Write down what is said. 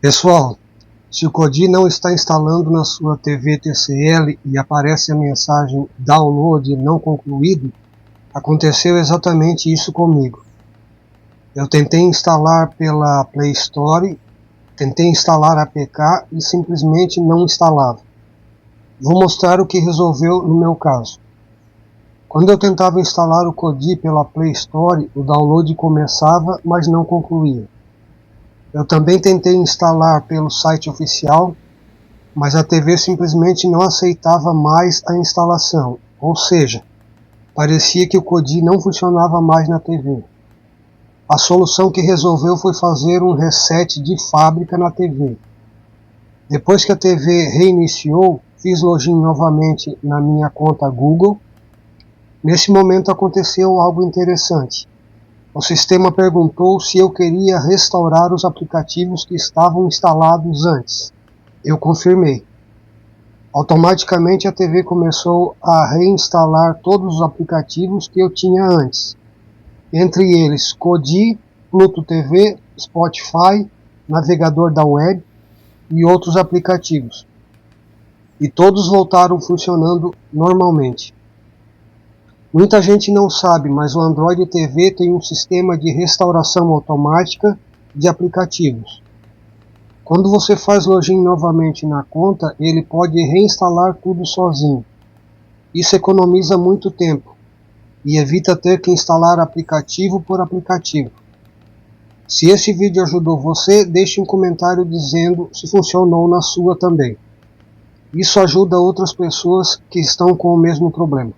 Pessoal, se o Kodi não está instalando na sua TV TCL e aparece a mensagem Download não concluído, aconteceu exatamente isso comigo. Eu tentei instalar pela Play Store, tentei instalar a APK e simplesmente não instalava. Vou mostrar o que resolveu no meu caso. Quando eu tentava instalar o Kodi pela Play Store, o download começava, mas não concluía. Eu também tentei instalar pelo site oficial, mas a TV simplesmente não aceitava mais a instalação, ou seja, parecia que o Kodi não funcionava mais na TV. A solução que resolveu foi fazer um reset de fábrica na TV. Depois que a TV reiniciou, fiz login novamente na minha conta Google. Nesse momento aconteceu algo interessante. O sistema perguntou se eu queria restaurar os aplicativos que estavam instalados antes. Eu confirmei. Automaticamente a TV começou a reinstalar todos os aplicativos que eu tinha antes. Entre eles Kodi, Pluto TV, Spotify, navegador da web e outros aplicativos. E todos voltaram funcionando normalmente. Muita gente não sabe, mas o Android TV tem um sistema de restauração automática de aplicativos. Quando você faz login novamente na conta, ele pode reinstalar tudo sozinho. Isso economiza muito tempo e evita ter que instalar aplicativo por aplicativo. Se esse vídeo ajudou você, deixe um comentário dizendo se funcionou na sua também. Isso ajuda outras pessoas que estão com o mesmo problema.